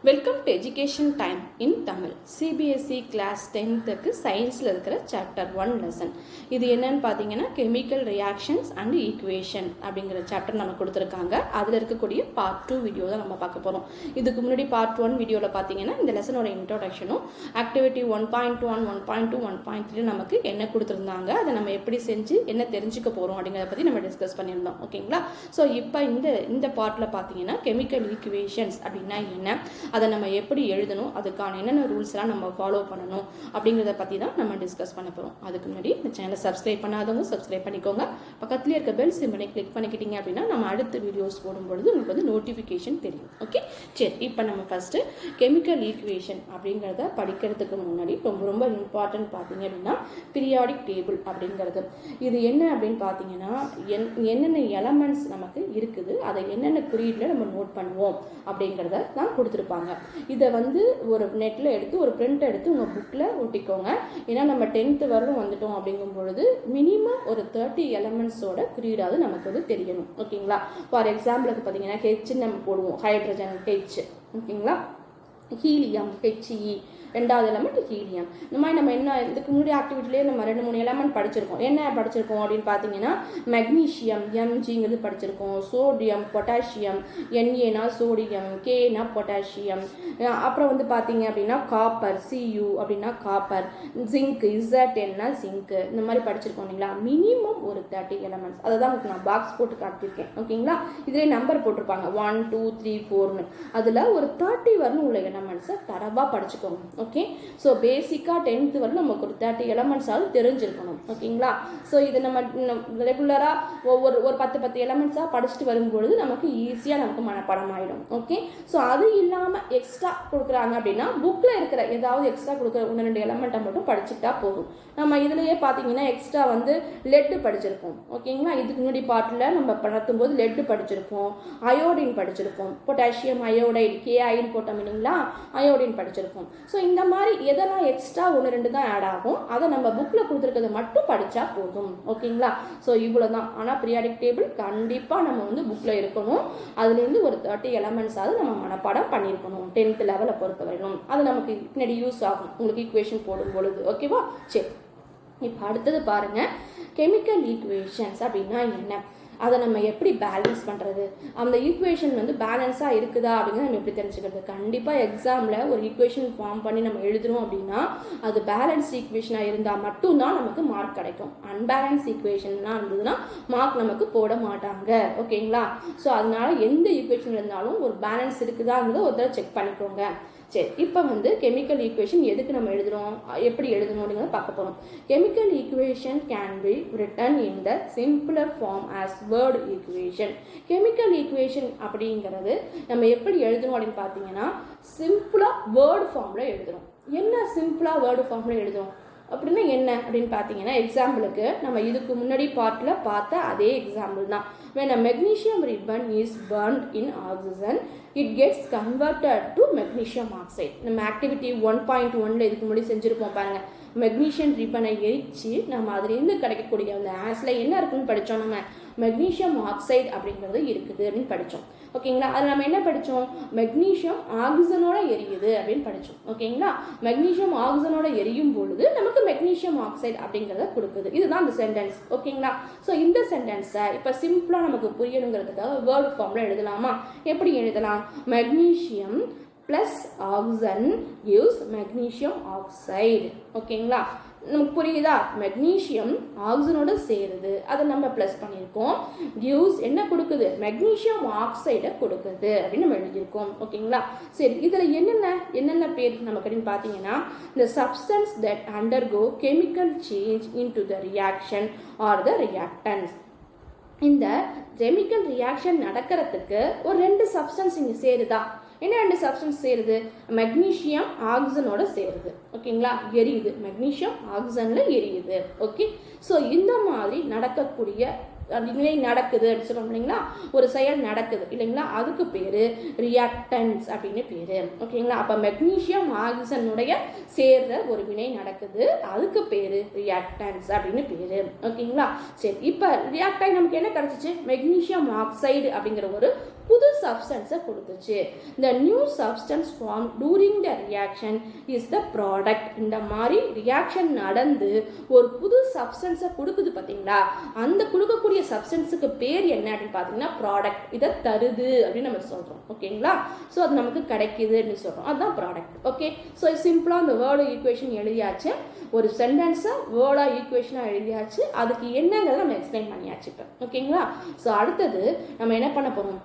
Welcome to education time in Tamil. CBSE class 10க்கு சயின்ஸில் இருக்கிற சாப்டர் 1 லெசன். இது என்னன்னு பார்த்தீங்கன்னா கெமிக்கல் ரியாக்ஷன்ஸ் அண்ட் ஈக்குவேஷன் அப்படிங்கிற சாப்டர் நம்ம கொடுத்துருக்காங்க. அதில் இருக்கக்கூடிய பார்ட் 2 வீடியோ தான் நம்ம பார்க்க போகிறோம். இதுக்கு முன்னாடி பார்ட் 1 வீடியோவில் பார்த்தீங்கன்னா இந்த லெசனோட இன்ட்ரோடக்ஷனும் ஆக்டிவிட்டி 1.1 1.2 1.3 நமக்கு என்ன கொடுத்துருந்தாங்க, அதை நம்ம எப்படி செஞ்சு என்ன தெரிஞ்சுக்க போகிறோம் அப்படிங்கிறத பற்றி நம்ம டிஸ்கஸ் பண்ணியிருந்தோம். ஓகேங்களா? ஸோ இப்போ இந்த பார்ட்டில் பார்த்தீங்கன்னா கெமிக்கல் ஈக்குவேஷன்ஸ் அப்படின்னா என்ன, அதை நம்ம எப்படி எழுதணும், அதுக்கான என்னென்ன ரூல்ஸ்லாம் நம்ம ஃபாலோ பண்ணணும் அப்படிங்கிறத பற்றி தான் நம்ம டிஸ்கஸ் பண்ண போகிறோம். அதுக்கு முன்னாடி இந்த சேனலை சப்ஸ்கிரைப் பண்ணாதவங்க சப்ஸ்கிரைப் பண்ணிக்கோங்க. பக்கத்துலேயே இருக்க பெல் சிம்பனை கிளிக் பண்ணிக்கிட்டீங்க அப்படின்னா நம்ம அடுத்த வீடியோஸ் போடும்பொழுது உங்களுக்கு வந்து நோட்டிஃபிகேஷன் தெரியும். ஓகே, சரி. இப்போ நம்ம ஃபஸ்ட்டு கெமிக்கல் ஈக்குவேஷன் அப்படிங்கிறத படிக்கிறதுக்கு முன்னாடி ரொம்ப ரொம்ப இம்பார்ட்டன்ட் பார்த்தீங்க அப்படின்னா பீரியாடிக் டேபிள் அப்படிங்கிறது. இது என்ன அப்படின்னு பார்த்தீங்கன்னா என்னென்ன எலமெண்ட்ஸ் நமக்கு இருக்குது, அதை என்னென்ன குறியீட்டில் நம்ம நோட் பண்ணுவோம் அப்படிங்கிறத தான் கொடுத்துருப்பாங்க. இதை வந்து ஒரு நெட்டில் எடுத்து ஒரு பிரிண்ட் எடுத்து உங்கள் புக்கில் ஒட்டிக்கோங்க. ஏன்னா நம்ம 10th வரலும் வந்துட்டோம் அப்படிங்கும் பொழுது மினிமம் ஒரு 30 எலமெண்ட்ஸோட குறியீடாவது நமக்கு வந்து தெரியணும். ஓகேங்களா? ஃபார் எக்ஸாம்பிளுக்கு பார்த்தீங்கன்னா ஹெச் நம்ம போடுவோம், ஹைட்ரஜன் ஹெச். ஓகேங்களா? ஹீலியம் HE, ரெண்டாவது எலமெண்ட் ஹீலியம். இந்த மாதிரி நம்ம என்ன இதுக்கு முன்னாடி ஆக்டிவிட்டிலேயே நம்ம 2-3 எலமெண்ட் படிச்சிருக்கோம். என்ன படிச்சிருக்கோம் அப்படின்னு பார்த்தீங்கன்னா மெக்னீஷியம் Mgங்கிறது படிச்சிருக்கோம், சோடியம் பொட்டாசியம், Na சோடியம், Kனா பொட்டாசியம், அப்புறம் வந்து பார்த்தீங்க அப்படின்னா காப்பர் Cu அப்படின்னா காப்பர், ஜிங்க் Zn ஜிங்க், இந்த மாதிரி படிச்சிருக்கோம் இல்லைங்களா? மினிமம் ஒரு 30 எலமெண்ட்ஸ். அதை தான் உங்களுக்கு நான் பாக்ஸ் போட்டு காட்டியிருக்கேன். ஓகேங்களா? இதிலே நம்பர் போட்டிருப்பாங்க 1 2 3 4ன்னு. அதில் ஒரு 30 வரணும் உள்ள எலமெண்ட்ஸை தரவாக படிச்சுக்கோங்க. ஓகே, ஸோ பேசிக்காக 10th வரலும் நமக்கு ஒரு 30 எலமெண்ட்ஸாவது தெரிஞ்சிருக்கணும். ஓகேங்களா? ஸோ இதை நம்ம ரெகுலராக ஒரு 10 எலமெண்ட்ஸாக படிச்சுட்டு வரும்பொழுது நமக்கு ஈஸியாக நமக்கு மனப்பாடம் ஆகிடும். ஓகே, ஸோ அது இல்லாமல் எக்ஸ்ட்ரா கொடுக்குறாங்க அப்படின்னா புக்கில் இருக்கிற ஏதாவது எக்ஸ்ட்ரா கொடுக்குற 1-2 எலமெண்ட்டை மட்டும் படிச்சுட்டா போதும். நம்ம இதுலேயே பார்த்தீங்கன்னா எக்ஸ்ட்ரா வந்து லெட்டு படிச்சிருப்போம். ஓகேங்களா? இதுக்கு முன்னாடி பாட்டில் நம்ம நடத்தும்போது லெட்டு படிச்சிருப்போம், அயோடின் படிச்சிருப்போம், பொட்டாசியம் அயோடைடு KI போட்டோம் இல்லைங்களா, அயோடின் படிச்சிருப்போம். ஸோ இந்த மாதிரி எதெல்லாம் எக்ஸ்ட்ரா 1-2 தான் ஆட் ஆகும், அதை நம்ம புக்கில் கொடுத்துருக்கிறத மட்டும் படித்தா போதும். ஓகேங்களா? ஸோ இவ்வளோ தான். ஆனால் பீரியாடிக் டேபிள் கண்டிப்பாக நம்ம வந்து புக்கில் இருக்கணும். அதுலேருந்து ஒரு 30 எலமெண்ட்ஸாவது நம்ம மனப்பாடம் பண்ணியிருக்கணும் 10th லெவலை பொறுத்த வரைக்கும். அது நமக்கு பின்னாடி யூஸ் ஆகும் உங்களுக்கு ஈக்குவேஷன் போடும் பொழுது. ஓகேவா? சரி, இப்போ அடுத்தது பாருங்கள், கெமிக்கல் ஈக்குவேஷன்ஸ் அப்படின்னா என்ன, அதை நம்ம எப்படி பேலன்ஸ் பண்ணுறது, அந்த ஈக்குவேஷன் வந்து பேலன்ஸாக இருக்குதா அப்படிங்கிறத நம்ம எப்படி தெரிஞ்சுக்கிறது. கண்டிப்பாக எக்ஸாமில் ஒரு ஈக்குவேஷன் ஃபார்ம் பண்ணி நம்ம எழுதுறோம் அப்படின்னா அது பேலன்ஸ் ஈக்குவேஷனாக இருந்தால் மட்டும்தான் நமக்கு மார்க் கிடைக்கும். அன்பேலன்ஸ் ஈக்குவேஷன்லாம் இருந்ததுன்னா மார்க் நமக்கு போட மாட்டாங்க. ஓகேங்களா? ஸோ அதனால எந்த ஈக்குவேஷன் இருந்தாலும் ஒரு பேலன்ஸ் இருக்குதாங்கிறத ஒரு தடவை செக் பண்ணிக்கோங்க. சரி, இப்போ வந்து கெமிக்கல் ஈக்குவேஷன் எதுக்கு நம்ம எழுதுகிறோம், எப்படி எழுதணும் அப்படிங்கிறத பார்க்க போகிறோம். Chemical equation can be written in the simpler form as word equation. Chemical equation அப்படிங்கிறது நம்ம எப்படி எழுதணும் அப்படின்னு பார்த்தீங்கன்னா சிம்பிளாக வேர்டு ஃபார்மில் எழுதுகிறோம். என்ன சிம்பிளாக வேர்டு ஃபார்மில் எழுதுகிறோம் அப்படின்னா என்ன அப்படின்னு பார்த்தீங்கன்னா, எக்ஸாம்பிளுக்கு நம்ம இதுக்கு முன்னாடி பார்ட்டில் பார்த்த அதே எக்ஸாம்பிள் தான். when a magnesium ribbon is burned in oxygen it gets converted to magnesium oxide. நம்ம ஆக்டிவிட்டி 1.1ல இதுக்கு முன்னாடி செஞ்சுருப்போம் பாருங்கள். மெக்னீஷியம் ரிப்பனை எரிச்சு நம்ம அதுலேருந்து கிடைக்கக்கூடிய அந்த ஆஸில் என்ன இருக்குன்னு படித்தோம், நம்ம மெக்னீஷியம் ஆக்சைடு அப்படிங்கிறது இருக்குது அப்படின்னு படித்தோம். ஓகேங்களா? அதில் நம்ம என்ன படித்தோம், மெக்னீஷியம் ஆக்சிஜனோட எரியுது அப்படின்னு படித்தோம். ஓகேங்களா? மெக்னீஷியம் ஆக்சிஜனோட எரியும் பொழுது நமக்கு மெக்னீஷியம் ஆக்சைடு அப்படிங்கிறத கொடுக்குது. இதுதான் அந்த சென்டென்ஸ். ஓகேங்களா? ஸோ இந்த சென்டென்ஸை இப்போ சிம்பிளாக நமக்கு புரியணுங்கிறதுக்காக வேர்டு ஃபார்மில் எழுதலாமா? எப்படி எழுதலாம், magnesium plus oxygen gives magnesium oxide. ஓகேங்களா? நமக்கு புரியுதா? மெக்னீஷியம் ஆக்சிஜனோட சேருது, அதை நம்ம ப்ளஸ் பண்ணியிருக்கோம். gives என்ன கொடுக்குது, மெக்னீஷியம் ஆக்சைடை கொடுக்குது அப்படின்னு நம்ம எழுதியிருக்கோம். ஓகேங்களா? சரி, இதில் என்னென்ன பேர் நமக்கு அப்படின்னு பார்த்தீங்கன்னா the substance that undergo chemical change into the reaction or the reactants. இந்த கெமிக்கல் ரியாக்ஷன் நடக்கிறதுக்கு ஒரு 2 சப்ஸ்டன்ஸ் இங்கே சேருதா? என்ன 2 சப்ஸ்டன்ஸ் சேருது, மெக்னீஷியம் ஆக்சிஜனோட சேருது. ஓகேங்களா? எரியுது, மெக்னீஷியம் ஆக்சிஜனில் எரியுது. ஓகே, ஸோ இந்த மாதிரி நடக்கக்கூடிய நிலை நடக்குது அப்படின்னு சொல்லுவோம் இல்லைங்களா, ஒரு செயல் நடக்குது இல்லைங்களா, அதுக்கு பேர் ரியாக்டன்ஸ் அப்படின்னு பேர். ஓகேங்களா? அப்போ மெக்னீஷியம் ஆக்சிஜனுடைய சேர்ற ஒரு வினை நடக்குது, அதுக்கு பேர் ரியாக்டன்ஸ் அப்படின்னு பேர். ஓகேங்களா? சரி, இப்போ ரியாக்டாய் நமக்கு என்ன கிடைச்சிச்சு, மெக்னீஷியம் ஆக்சைடு அப்படிங்கிற ஒரு புது சப்ஸ்டன்ஸை கொடுத்துச்சு. the new substance formed during the reaction is the product. இந்த மாதிரி ரியாக்ஷன் நடந்து ஒரு புது சப்ஸ்டன்ஸை கொடுக்குது பார்த்தீங்களா, அந்த கொடுக்கக்கூடிய சப்ஸ்டன்ஸுக்கு பேர் என்ன அப்படின்னு பார்த்தீங்கன்னா ப்ராடக்ட். இதை தருது அப்படின்னு நம்ம சொல்கிறோம். ஓகேங்களா, ஸோ அது நமக்கு கிடைக்குது அப்படின்னு சொல்கிறோம், அதுதான் ப்ராடக்ட். ஓகே, ஸோ சிம்பிளாக அந்த வேர்டு ஈக்குவேஷன் எழுதியாச்சு, ஒரு சென்டென்ஸை வேர்டாக ஈக்குவேஷனாக எழுதியாச்சு, அதுக்கு என்னங்கிறத நம்ம எக்ஸ்பிளைன் பண்ணியாச்சு இப்போ. ஓகேங்களா, ஸோ அடுத்தது நம்ம என்ன பண்ண போகிறோம்,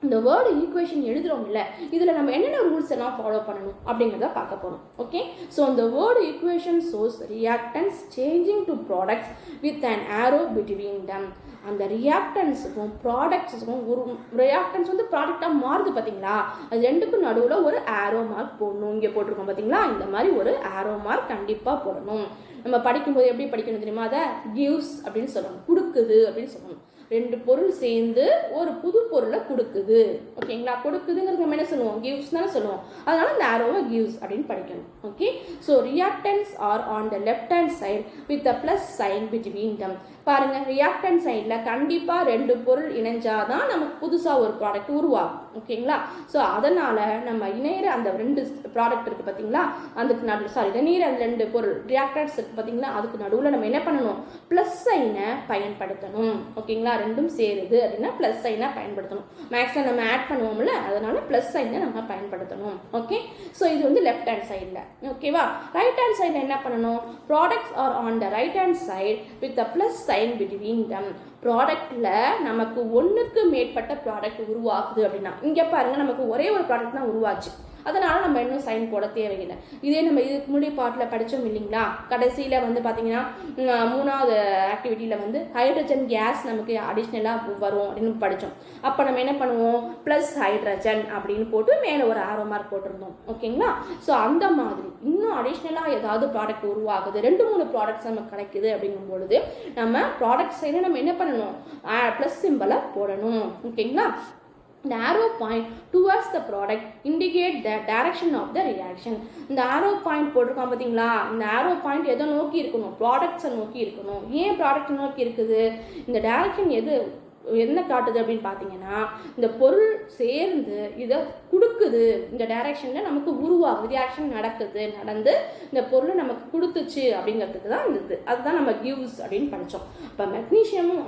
இந்த வேர்டு ஈக்குவேஷன் எழுதுறோம் இல்லை, இதில் நம்ம என்னென்ன ரூல்ஸ் எல்லாம் ஃபாலோ பண்ணணும் அப்படிங்கிறத பார்க்க போகிறோம். ஓகே, ஸோ இந்த word equation shows reactants changing to products with an arrow between them. அந்த ரியாக்டன்ஸுக்கும் ப்ராடக்ட்ஸுக்கும் ஒரு ரியாக்டன்ஸ் வந்து ப்ராடக்டாக மாறுது பார்த்தீங்களா, அது ரெண்டுக்கும் நடுவில் ஒரு ஆரோ மார்க் போடணும். இங்கே போட்டிருக்கோம் பார்த்தீங்களா, இந்த மாதிரி ஒரு ஆரோ மார்க் கண்டிப்பாக போடணும். நம்ம படிக்கும்போது எப்படி படிக்கணும் தெரியுமா, அதை கிவ்ஸ் அப்படின்னு சொல்லணும், கொடுக்குது அப்படின்னு சொல்லணும். ரெண்டு பொருள் சேர்ந்து ஒரு புது பொருளை கொடுக்குது. ஓகேங்களா, கொடுக்குதுங்கிறது நம்ம என்ன சொல்லுவோம், கிவ்ஸ் தானே சொல்லுவோம், அதனால இந்த ஆரோவை கிவ்ஸ் அப்படின்னு படிக்கணும். Okay, so reactants are on the left hand side with a plus sign between them. பாருங்க, ரியாக்டன் சைடில் கண்டிப்பாக ரெண்டு பொருள் இணைஞ்சாதான் நமக்கு புதுசாக ஒரு ப்ராடக்ட் உருவாகும். ஓகேங்களா, ஸோ அதனால் நம்ம இணையிற அந்த ரெண்டு ப்ராடக்ட் இருக்குது பார்த்தீங்களா, அதுக்கு இணையிற அந்த ரெண்டு பொருள் ரியாக்டன்ஸ் இருக்குது பார்த்தீங்களா, அதுக்கு நடுவில் நம்ம என்ன பண்ணணும், ப்ளஸ் சைனை பயன்படுத்தணும். ஓகேங்களா, ரெண்டும் சேருது அப்படின்னா ப்ளஸ் சைனை பயன்படுத்தணும். மேக்ஸில் நம்ம ஆட் பண்ணுவோம்ல, அதனால ப்ளஸ் சைனை நம்ம பயன்படுத்தணும். ஓகே, ஸோ இது வந்து லெஃப்ட் ஹேண்ட் சைடில். ஓகேவா, ரைட் ஹேண்ட் சைடில் என்ன பண்ணணும், products are on the right hand side with a plus sign between them. ப்ராடக்ட்ல நமக்கு ஒன்றுக்கு மேற்பட்ட ப்ராடக்ட் உருவாக்குது அப்படின்னா, இங்கே பாருங்க நமக்கு ஒரே ஒரு ப்ராடக்ட் தான் உருவாச்சு, அதனால நம்ம இன்னும் சைன் போட தேவையில்லை. இதே நம்ம இதுக்கு முன்னாடி பாட்டில் படித்தோம் இல்லைங்களா, கடைசியில் வந்து பார்த்தீங்கன்னா மூணாவது ஆக்டிவிட்டியில் வந்து ஹைட்ரஜன் கேஸ் நமக்கு அடிஷ்னலாக வரும் அப்படின்னு படித்தோம். அப்போ நம்ம என்ன பண்ணுவோம், ப்ளஸ் ஹைட்ரஜன் அப்படின்னு போட்டு மேலே ஒரு ஆரோ மார்க் போட்டிருந்தோம். ஓகேங்களா, ஸோ அந்த மாதிரி இன்னும் அடிஷ்னலாக ஏதாவது ப்ராடக்ட் உருவாகுது, 2-3 ப்ராடக்ட்ஸ் நமக்கு கிடைக்குது அப்படிங்கும் பொழுது நம்ம ப்ராடக்ட் சைடில் நம்ம என்ன பண்ணணும், ப்ளஸ் சிம்பலை போடணும். ஓகேங்களா, the arrow point towards the product indicate the direction of the reaction. இந்த arrow point போட்டிருக்கோம் பார்த்தீங்களா, இந்த arrow point எதை நோக்கி இருக்கணும், ப்ராடக்ட்ஸை நோக்கி இருக்கணும். ஏன் ப்ராடக்ட் நோக்கி இருக்குது, இந்த டைரக்ஷன் என்ன காட்டுது அப்படின்னு பார்த்தீங்கன்னா, இந்த பொருள் சேர்ந்து இதை கொடுக்குது, இந்த டைரக்ஷனில் நமக்கு உருவாகுது, ரியாக்ஷன் நடந்து இந்த பொருளை நமக்கு கொடுத்துச்சு அப்படிங்கிறதுக்கு தான் இந்த அதுதான் நம்ம கிவ்ஸ் அப்படின்னு படித்தோம். இப்போ மெக்னீஷியமும்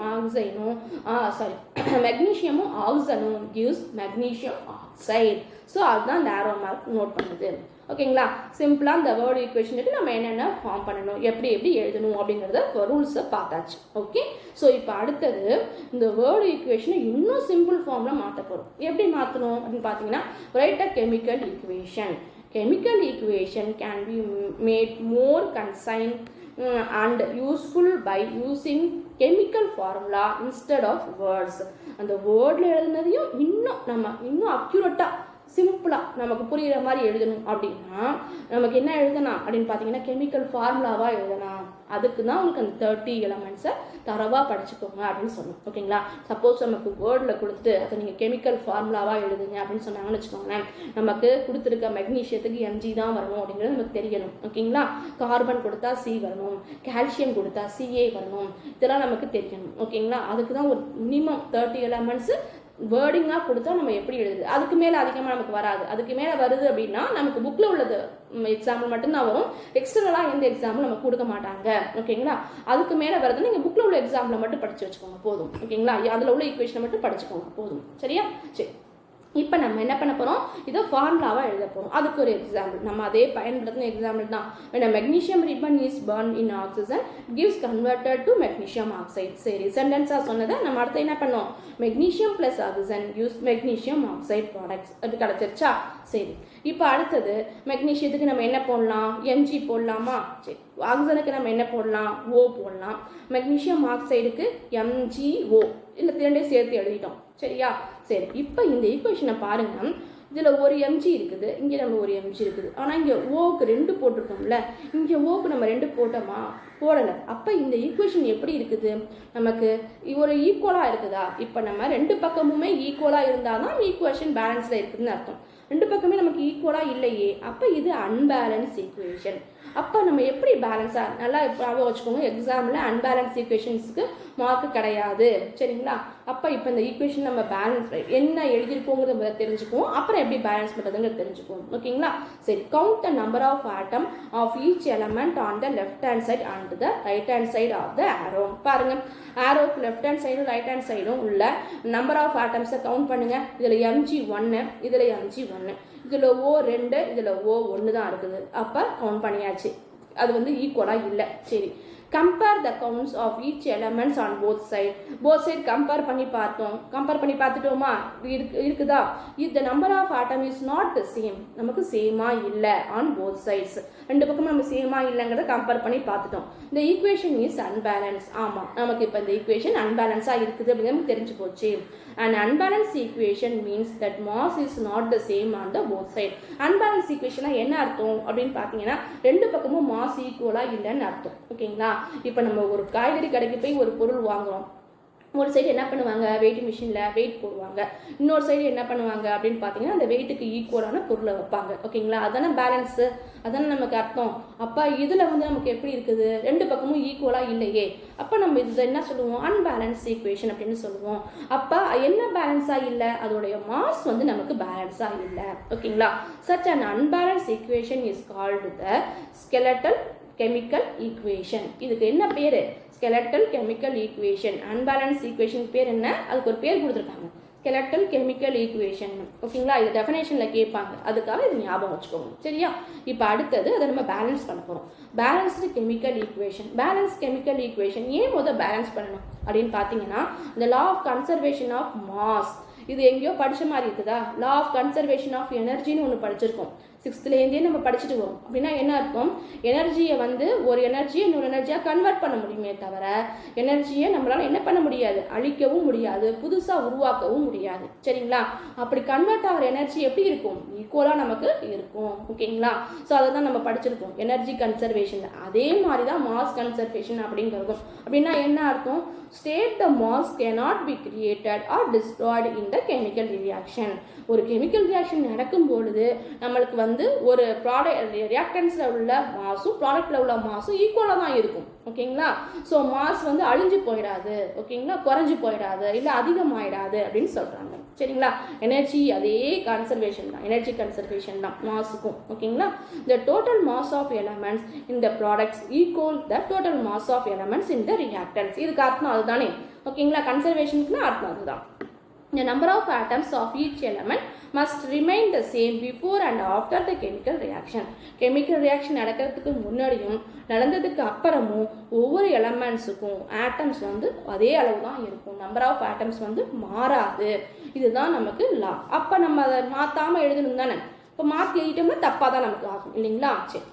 ஆக்சனும் கிவ்ஸ் மெக்னீஷியம் ஆக்சைடு. ஸோ அதுதான் இந்த ஆரோ மார்க் நோட் பண்ணுது. ஓகேங்களா, சிம்பிளாக இந்த வேர்டு ஈக்குவேஷனுக்கு நம்ம என்னென்ன ஃபார்ம் பண்ணணும், எப்படி எழுதணும் அப்படிங்கிறத ரூல்ஸை பார்த்தாச்சு. ஓகே, ஸோ இப்போ அடுத்தது இந்த வேர்டு ஈக்குவேஷனை இன்னும் சிம்பிள் ஃபார்மில் மாற்ற போகிறோம். எப்படி மாற்றணும் அப்படின்னு பார்த்தீங்கன்னா, right a chemical equation. Chemical equation can be made more concise and useful by using chemical formula instead of words. அந்த வேர்டில் எழுதுனதையும் இன்னும் அக்யூரேட்டாக சிம்பிளாக நமக்கு புரிகிற மாதிரி எழுதணும் அப்படின்னா நமக்கு என்ன எழுதலாம் அப்படின்னு பார்த்தீங்கன்னா, கெமிக்கல் ஃபார்முலாவாக எழுதலாம். அதுக்கு தான் உங்களுக்கு அந்த 30 எலமெண்ட்ஸை தரவாக படிச்சுக்கோங்க அப்படின்னு சொன்னோம். ஓகேங்களா, சப்போஸ் நமக்கு வேர்டில் கொடுத்துட்டு அதை நீங்கள் கெமிக்கல் ஃபார்முலாவாக எழுதுங்க அப்படின்னு சொன்னாங்கன்னு வச்சுக்கோங்களேன், நமக்கு கொடுத்துருக்க மெக்னீஷியத்துக்கு Mg தான் வரணும் அப்படிங்கிறது நமக்கு தெரியணும். ஓகேங்களா, கார்பன் கொடுத்தா C வரணும், கால்சியம் கொடுத்தா Ca வரணும், இதெல்லாம் நமக்கு தெரியணும். ஓகேங்களா, அதுக்கு தான் ஒரு மினிமம் 30 எலமெண்ட்ஸு வேர்டிங்காக கொடுத்தா நம்ம எப்படி எழுதுது, அதுக்கு மேலே அதிகமாக நமக்கு வராது. அதுக்கு மேலே வருது அப்படின்னா நமக்கு புக்கில் உள்ளது எக்ஸாம்பிள் மட்டும்தான் வரும், எக்ஸ்டர்னலாக எந்த எக்ஸாம்பிள் நம்ம கொடுக்க மாட்டாங்க. ஓகேங்களா, அதுக்கு மேலே வருதுன்னா நீங்கள் புக்கில் உள்ள எக்ஸாம்பிளை மட்டும் படித்து வச்சுக்கோங்க போதும். ஓகேங்களா, அதில் உள்ள ஈக்குவேஷனை மட்டும் படிச்சுக்கோங்க போதும். சரியா, சரி. இப்போ நம்ம என்ன பண்ண போகிறோம், இதை ஃபார்முலாவாக எழுத போகிறோம். அதுக்கு ஒரு எக்ஸாம்பிள் நம்ம அதே பயன்படுத்தின எக்ஸாம்பிள் தான். when a magnesium ribbon is burned in oxygen gives converted to magnesium oxide. சரி, சென்டென்ஸாக சொன்னதை நம்ம அடுத்து என்ன பண்ணோம், magnesium plus oxygen gives magnesium oxide products. அது கிடச்சிருச்சா? சரி, இப்போ அடுத்தது மெக்னீஷியத்துக்கு நம்ம என்ன போடலாம், Mg போடலாமா? சரி, ஆக்சிஜனுக்கு நம்ம என்ன போடலாம், O போடலாம். மெக்னீஷியம் ஆக்சைடுக்கு MgO, இல்லை இரண்டையும் சேர்த்து எழுதிட்டோம். சரியா, சரி. இப்போ இந்த ஈக்குவேஷனை பாருங்க, இதில் ஒரு Mg இருக்குது, இங்கே நம்ம ஒரு Mg இருக்குது, ஆனால் இங்கே ஓக்கு 2 போட்டிருக்கோம்ல, இங்கே ஓக்கு நம்ம 2 போட்டோமா, போடலை. அப்போ இந்த ஈக்குவேஷன் எப்படி இருக்குது, நமக்கு ஒரு ஈக்குவலாக இருக்குதா? இப்போ நம்ம 2 பக்கமுமே ஈக்குவலாக இருந்தால் தான் ஈக்குவேஷன் பேலன்ஸில் இருக்குதுன்னு அர்த்தம். 2 பக்கமே நமக்கு ஈக்குவலாக இல்லையே, அப்போ இது அன்பேலன்ஸ் ஈக்குவேஷன். அப்போ நம்ம எப்படி பேலன்ஸாக நல்லா எப்போ வச்சுக்கோங்க, எக்ஸாமில் அன்பேலன்ஸ் ஈக்குவேஷன்ஸுக்கு மார்க்கு கிடையாது. சரிங்களா, அப்போ இப்போ இந்த ஈக்குவேஷன் நம்ம பேலன்ஸ் என்ன எழுதியிருக்கோங்கிறத தெரிஞ்சுக்குவோம், அப்புறம் எப்படி பேலன்ஸ் பண்ணுறதுங்கிறது தெரிஞ்சுக்குவோம். ஓகேங்களா? சரி, count the number of atom of each element on the left hand side and the right hand side of the arrow. பாருங்க, ஆரோக்கு லெஃப்ட் ஹேண்ட் சைடும் ரைட் ஹேண்ட் சைடும் உள்ள நம்பர் ஆஃப் ஆட்டம்ஸை கவுண்ட் பண்ணுங்க. இதில் mg1, இதில் mg1, இதில் O2, இதில் O1 தான் இருக்குது. அப்போ கவுண்ட் பண்ணியாச்சு, அது வந்து ஈக்குவலாக இல்லை. சரி, compare the counts of each elements on both side compare பண்ணி பார்த்துட்டோமா? இருக்குதா? if the number of atom is not the same, நமக்கு சேமா இல்லை on both sides, ரெண்டு பக்கமும் நம்ம சேமா இல்லைங்கிறத கம்பேர் பண்ணி பார்த்துட்டோம். இந்த ஈக்குவேஷன் இஸ் அன்பேலன்ஸ். ஆமாம், நமக்கு இப்போ இந்த ஈக்குவேஷன் அன்பேலன்ஸாக இருக்குது அப்படிங்கிறது தெரிஞ்சு போச்சு. An unbalanced equation means that mass is not the same on the both side. Unbalanced equation என்ன அர்த்தம் அப்படின்னு பார்த்தீங்கன்னா, ரெண்டு பக்கமும் மாஸ் ஈக்குவலாக இல்லைன்னு அர்த்தம். ஓகேங்களா? இப்போ நம்ம ஒரு காய்கறி கடைக்கு போய் ஒரு பொருள் வாங்குறோம். ஒரு சைடு என்ன பண்ணுவாங்க, வெயிட் மிஷினில் வெயிட் போடுவாங்க. இன்னொரு சைடு என்ன பண்ணுவாங்க அப்படின்னு பார்த்தீங்கன்னா, அந்த வெயிட்டுக்கு ஈக்குவலான பொருளை வைப்பாங்க. ஓகேங்களா? அதான பேலன்ஸு, அதான நமக்கு அர்த்தம். அப்போ இதில் வந்து நமக்கு எப்படி இருக்குது, ரெண்டு பக்கமும் ஈக்குவலாக இல்லையே. அப்போ நம்ம இது என்ன சொல்லுவோம், அன்பேலன்ஸ் ஈக்குவேஷன் அப்படின்னு சொல்லுவோம். அப்போ என்ன பேலன்ஸாக இல்லை, அதோடைய மாஸ் வந்து நமக்கு பேலன்ஸாக இல்லை. ஓகேங்களா? such an unbalanced equation is called the skeletal chemical equation. இதுக்கு என்ன பேரு, skeletal chemical equation. unbalanced equation பேர் என்ன, அதுக்கு ஒரு பேர் கொடுத்துருக்காங்க, skeletal chemical equation. ஓகேங்களா? இது டெஃபினேஷனில் கேட்பாங்க, அதுக்காக இது ஞாபகம் வச்சுக்கோங்க. சரியா? இப்போ அடுத்தது அதை நம்ம பேலன்ஸ் பண்ண போகிறோம். Balanced chemical equation. Balance chemical equation ஏன் முதல் பேலன்ஸ் பண்ணணும் அப்படின்னு பார்த்தீங்கன்னா, இந்த law of conservation of mass, இது எங்கேயோ படித்த மாதிரி இருக்குதா? லா ஆஃப் கன்சர்வேஷன் ஆஃப் எனர்ஜின்னு ஒன்று படிச்சிருக்கோம், 6th நம்ம படிச்சுட்டு வரோம். அப்படின்னா என்ன அர்த்தம், எனர்ஜியை வந்து ஒரு எனர்ஜியை இன்னொரு எனர்ஜியாக கன்வெர்ட் பண்ண முடியுமே தவிர எனர்ஜியை நம்மளால என்ன பண்ண முடியாது, அழிக்கவும் முடியாது, புதுசாக உருவாக்கவும் முடியாது. சரிங்களா? அப்படி கன்வெர்ட் ஆகிற எனர்ஜி எப்படி இருக்கும், ஈக்குவலாக நமக்கு இருக்கும். ஓகேங்களா? ஸோ அதை தான் நம்ம படிச்சிருக்கோம் எனர்ஜி கன்சர்வேஷன். அதே மாதிரி தான் மாஸ் கன்சர்வேஷன் அப்படிங்கிறதும். அப்படின்னா என்ன அர்த்தம், state the mass cannot be created or destroyed in the chemical reaction. ஒரு கெமிக்கல் ரியாக்ஷன் நடக்கும் பொழுது நம்மளுக்கு வந்து ஒரு ப்ராடக்ட் ரியாக்டன்ஸில் உள்ள மாஸும் ப்ராடக்டில் உள்ள மாஸும் ஈக்குவலாக தான் இருக்கும். ஓகேங்களா? ஸோ மாஸ் வந்து அழிஞ்சு போயிடாது, ஓகேங்களா, குறைஞ்சு போயிடாது, இல்லை அதிகமாயிடாது அப்படின்னு சொல்கிறாங்க. சரிங்களா? எனர்ஜி அதே கன்சர்வேஷன் தான், எனர்ஜி கன்சர்வேஷன் தான் மாஸுக்கும். ஓகேங்களா? the total mass of elements in the products equal the total mass of elements in the reactants. இதுக்கு அர்த்தம் அதுதானே. ஓகேங்களா? கன்சர்வேஷனுக்குன்னு அர்த்தம் அதுதான். The number of atoms of each element must remain the same before and after the chemical reaction. chemical reaction நடக்கிறதுக்கு முன்னாடியும் நடந்ததுக்கு அப்புறமும் ஒவ்வொரு எலமெண்ட்ஸுக்கும் ஆட்டம்ஸ் வந்து அதே அளவு தான் இருக்கும். நம்பர் ஆஃப் ஆட்டம்ஸ் வந்து மாறாது. இதுதான் நமக்கு லா. அப்போ நம்ம அதை மாற்றாமல் எழுதணும் தானே. இப்போ மாற்றி எழுதிட்டோம்னா தப்பாக தான் நமக்கு ஆகும் இல்லைங்களா? சரி,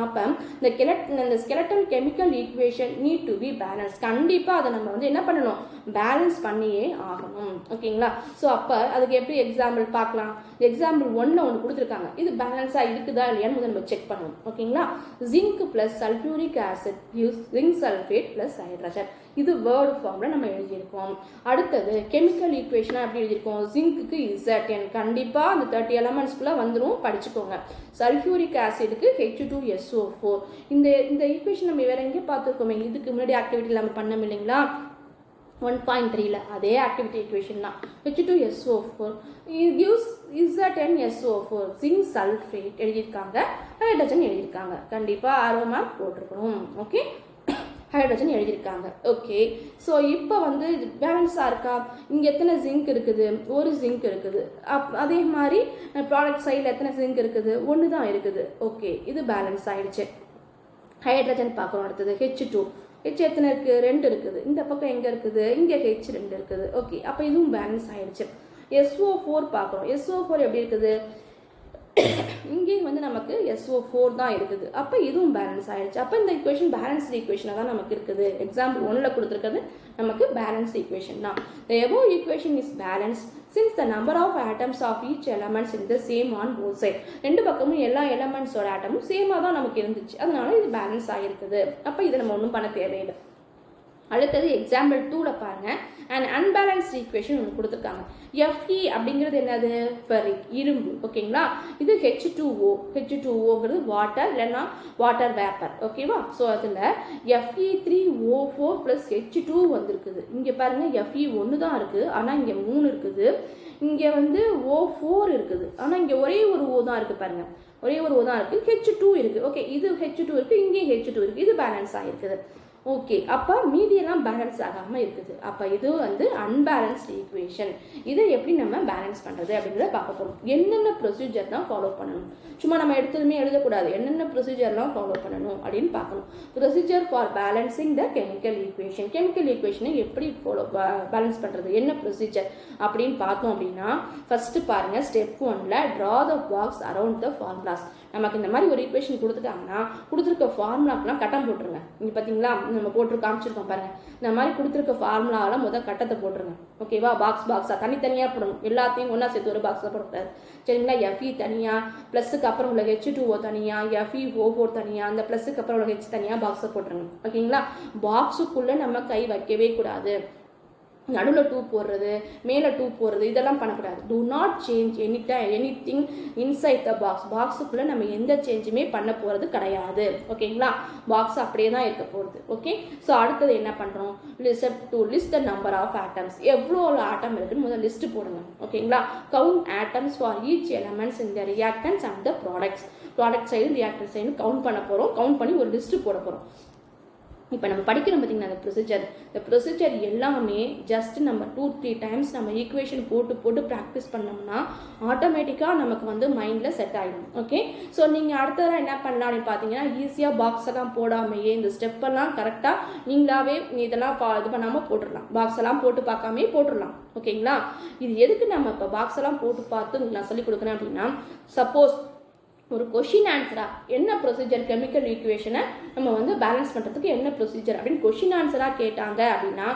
அப்போ இந்த skeletal chemical equation need to be balance. கண்டிப்பாக அதை நம்ம வந்து என்ன பண்ணணும், பேலன்ஸ் பண்ணியே ஆகணும். ஓகேங்களா? ஸோ அப்போ அதுக்கு எப்படி எக்ஸாம்பிள் பார்க்கலாம். எக்ஸாம்பிள் 1 ஒன்று கொடுத்துருக்காங்க, இது பேலன்ஸாக இருக்குதா இல்லையான்னு முதல்ல நம்ம செக் பண்ணணும். ஓகேங்களா? Zinc plus sulphuric acid use zinc sulphate plus hydrogen. இது வேர்டு ஃபார்மில் நம்ம எழுதியிருக்கோம். அடுத்தது கெமிக்கல் ஈக்குவேஷனாக எப்படி எழுதியிருக்கோம், ஜிங்க்குக்கு Z10 கண்டிப்பாக அந்த 30 எலமெண்ட்ஸ்குள்ளே வந்துடும், படிச்சுக்கோங்க. சல்ஃபியூரிக் ஆசிடுக்கு H2SO4. இந்த ஈக்குவேஷன் நம்ம வேறு எங்கேயும் பார்த்துருக்கோமே, இதுக்கு முன்னாடி ஆக்டிவிட்டியில் நம்ம பண்ணோம் இல்லைங்களா 1.3ல, அதே ஆக்டிவிட்டி ஈக்குவேஷன் தான். H2SO4 gives Z10SO4. Zinc sulphate எழுதியிருக்காங்க, ஹைட்ரஜன் எழுதியிருக்காங்க. கண்டிப்பாக ஆரோமா போட்டிருக்கணும். ஓகே, ஹைட்ரஜன் எழுதியிருக்காங்க. ஓகே, ஸோ இப்போ வந்து பேலன்ஸாக இருக்கா, இங்கே எத்தனை ஜிங்க் இருக்குது, ஒரு ஜிங்க் இருக்குது. அதே மாதிரி ப்ராடக்ட் சைடில் எத்தனை ஜிங்க் இருக்குது, 1 தான் இருக்குது. ஓகே, இது பேலன்ஸ் ஆகிடுச்சு. ஹைட்ரஜன் பார்க்குறோம். அடுத்தது H2. H எத்தனை இருக்குது, 2 இருக்குது. இந்த பக்கம் எங்கே இருக்குது, இங்கே H2 இருக்குது. ஓகே, அப்போ இதுவும் பேலன்ஸ் ஆகிடுச்சு. SO4 பார்க்குறோம். SO4 எப்படி இருக்குது, இங்கேயும் வந்து நமக்கு SO4 தான் இருக்குது. அப்போ இதுவும் பேலன்ஸ் ஆகிடுச்சு. அப்போ இந்த ஈக்குவேஷன் பேலன்ஸ்டு ஈக்குவேஷனாக தான் நமக்கு இருக்குது. எக்ஸாம்பிள் 1ல் கொடுத்துருக்கிறது நமக்கு பேலன்ஸ்டு ஈக்குவேஷன் தான். The above equation is balanced since the number of atoms of each elements is the same on both sides. ரெண்டு பக்கமும் எல்லா எலமெண்ட்ஸோட ஆட்டமும் சேமாக தான் நமக்கு இருந்துச்சு, அதனால இது பேலன்ஸ் ஆகிருக்குது. அப்போ இதை நம்ம ஒன்றும் பண்ண தேவையில்லை. அடுத்தது எக்ஸாம்பிள் 2ல பாருங்க, அண்ட் அன்பேலன்ஸ்ட் ஈக்குவேஷன் ஒன்று கொடுத்துருக்காங்க. Fe அப்படிங்கிறது என்னது, ஃபெரிக், இரும்பு. ஓகேங்களா, இது H2O வாட்டர் இல்லைன்னா வாட்டர் வேப்பர். ஓகேவா, ஸோ அதில் Fe3O4 + H2 வந்திருக்குது. இங்கே பாருங்க Fe ஒன்று தான் இருக்குது, ஆனால் இங்கே 3 இருக்குது. இங்கே வந்து O4 இருக்குது, ஆனால் இங்கே ஒரே ஒரு O தான் இருக்குது. பாருங்க, ஒரே ஒரு O தான் இருக்குது. H2 இருக்குது. ஓகே, இது H2 இருக்குது, இங்கேயும் H2 இருக்குது. இது பேலன்ஸ் ஆகிருக்குது. ஓகே, அப்போ மீதியெல்லாம் பேலன்ஸ் ஆகாமல் இருக்குது. அப்போ இது வந்து அன்பேலன்ஸ்ட் ஈக்குவேஷன். இதை எப்படி நம்ம பேலன்ஸ் பண்ணுறது அப்படிங்கிறத பார்க்க போகிறோம். என்னென்ன ப்ரொசீஜர் தான் ஃபாலோ பண்ணணும், சும்மா நம்ம எடுத்ததுமே எழுதக்கூடாது. என்னென்ன ப்ரொசீஜர்லாம் ஃபாலோ பண்ணணும் அப்படின்னு பார்க்கணும். Procedure for balancing the chemical equation. Chemical ஈக்குவேஷனை எப்படி பேலன்ஸ் பண்ணுறது, என்ன ப்ரொசீஜர் அப்படின்னு பார்த்தோம் அப்படின்னா, ஃபஸ்ட்டு பாருங்கள், ஸ்டெப் 1ல் draw the box around the formulas. நமக்கு இந்த மாதிரி ஒரு ஈக்குவேஷன் கொடுத்துட்டாங்கன்னா கொடுத்துருக்க ஃபார்முலாக்கெலாம் கட்டம் போட்டுருங்க. இங்கே பார்த்தீங்களா, நம்ம போட்டு காமிச்சிருக்கோம் பாருங்கள். இந்த மாதிரி கொடுத்துருக்க ஃபார்முலாவில் முதல் கட்டத்தை போட்டுருங்க. ஓகேவா, பாக்ஸாக தனித்தனியாக போடணும். எல்லாத்தையும் ஒன்றா சேர்த்து ஒரு பாக்ஸில் போடக்கூடாது. சரிங்களா, Fe தனியாக, ப்ளஸுக்கு அப்புறம் உள்ள H2O தனியாக, FeO4 தனியாக, அந்த ப்ளஸுக்கு அப்புறம் உள்ள H தனியாக பாக்ஸை போட்டுருங்க. ஓகேங்களா, பாக்ஸுக்குள்ளே நம்ம கை வைக்கவே கூடாது. நடுவில் 2 போடுறது, மேலே 2 போடுறது, இதெல்லாம் பண்ணக்கூடாது. Do not change anything inside the box. பாக்ஸுக்குள்ளே நம்ம எந்த சேஞ்சுமே பண்ண போகிறது கிடையாது. ஓகேங்களா, பாக்ஸ் அப்படியே தான் இருக்க போகிறது. ஓகே, ஸோ அடுத்தது என்ன பண்ணுறோம், list the number of atoms. எவ்வளோ ஆட்டம் இருக்குன்னு முதல்ல லிஸ்ட் போடுங்க. ஓகேங்களா, count atoms for each elements in the reactants and the product side reactant side count பண்ண போகிறோம். கவுண்ட் பண்ணி ஒரு லிஸ்ட்டு போட போகிறோம். இப்போ நம்ம படிக்கிறோம் பார்த்தீங்கன்னா இந்த ப்ரொசீஜர் எல்லாமே ஜஸ்ட் நம்ம 2-3 டைம்ஸ் நம்ம ஈக்குவேஷன் போட்டு ப்ராக்டிஸ் பண்ணோம்னா ஆட்டோமேட்டிக்காக நமக்கு வந்து மைண்டில் செட் ஆகிடும். ஓகே, ஸோ நீங்கள் அடுத்ததாக என்ன பண்ணலாம் அப்படின்னு பார்த்தீங்கன்னா, ஈஸியாக பாக்ஸ் எல்லாம் போடாமையே இந்த ஸ்டெப்பெல்லாம் கரெக்டாக நீங்களாவே இதெல்லாம் இது பண்ணாமல் போட்டுடலாம். பாக்ஸ் எல்லாம் போட்டு பார்க்காமே போட்டுடலாம். ஓகேங்களா, இது எதுக்கு நம்ம இப்போ பாக்ஸ் எல்லாம் போட்டு பார்த்து நான் சொல்லிக் கொடுக்குறேன் அப்படின்னா, சப்போஸ் ஒரு கொஷின் ஆன்சரா என்ன ப்ரொசீஜர், கெமிக்கல் ஈக்குவேஷனை நம்ம வந்து பேலன்ஸ் பண்ணுறதுக்கு என்ன ப்ரொசீஜர் அப்படின்னு கொஷின் ஆன்சராக கேட்டாங்க அப்படின்னா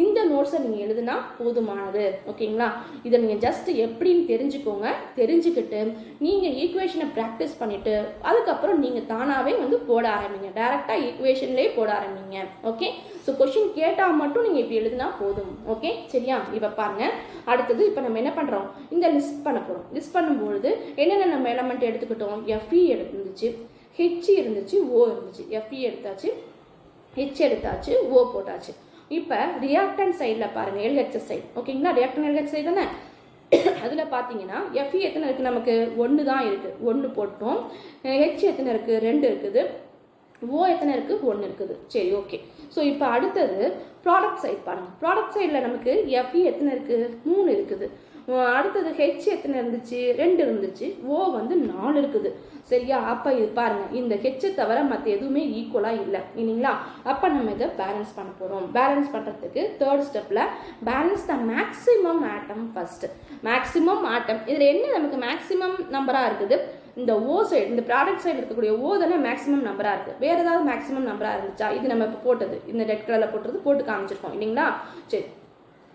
இந்த நோட்ஸை நீங்கள் எழுதுனா போதுமானது. ஓகேங்களா, இதை நீங்கள் ஜஸ்ட் எப்படின்னு தெரிஞ்சுக்கோங்க. தெரிஞ்சுக்கிட்டு நீங்கள் ஈக்குவேஷனை ப்ராக்டிஸ் பண்ணிவிட்டு அதுக்கப்புறம் நீங்கள் தானாகவே வந்து போட ஆரம்பிங்க. டைரெக்டாக ஈக்குவேஷன்லேயே போட ஆரம்பிங்க. ஓகே, ஸோ கொஷின் கேட்டால் மட்டும் நீங்கள் இப்படி எழுதுனா போதும். ஓகே, சரியா, இப்போ பாருங்கள். அடுத்தது இப்போ நம்ம என்ன பண்ணுறோம், இந்த லிஸ்ட் பண்ண போகிறோம். லிஸ்ட் பண்ணும்பொழுது என்னென்ன நம்ம எலமெண்ட் எடுத்துக்கிட்டோம், Fe இருந்துச்சு, H இருந்துச்சு, O இருந்துச்சு. Fe எடுத்தாச்சு, H எடுத்தாச்சு, O போட்டாச்சு. இப்போ ரியாக்டன்ட் சைடில் பாருங்கள், LHS சைடு. ஓகேங்களா, ரியாக்டன்ட் LHS சைடு தானே. அதில் பார்த்தீங்கன்னா Fe எத்தனை இருக்குது, நமக்கு 1 தான் இருக்குது, 1 போட்டோம். H எத்தனை இருக்குது, 2 இருக்குது. O எத்தனை இருக்குது, 1 இருக்குது. சரி, ஓகே. ஸோ இப்போ அடுத்தது ப்ராடக்ட் சைட் பாருங்கள். ப்ராடக்ட் சைடில் நமக்கு Fe எத்தனை இருக்குது, 3 இருக்குது. அடுத்தது H எத்தனை இருந்துச்சு, 2 இருந்துச்சு. O வந்து 4 இருக்குது. சரியா, அப்போ இது பாருங்கள், இந்த H தவிர மற்ற எதுவுமே ஈக்குவலாக இல்லை இல்லைங்களா. அப்போ நம்ம இதை பேலன்ஸ் பண்ண போகிறோம். பேலன்ஸ் பண்ணுறதுக்கு தேர்ட் ஸ்டெப்பில் balance the maximum atom first. Maximum atom இதில் என்ன நமக்கு மேக்ஸிமம் நம்பராக இருக்குது, இந்த O சைடு, இந்த ப்ராடக்ட் சைடு இருக்கக்கூடிய O தானே மேக்ஸிமம் நம்பராக இருக்குது. வேறு ஏதாவது மேக்ஸிமம் நம்பராக இருந்துச்சா, இது நம்ம இப்போ போட்டது இந்த ரெட் கலரில் போட்டு காமிச்சிருக்கோம் இல்லைங்களா. சரி,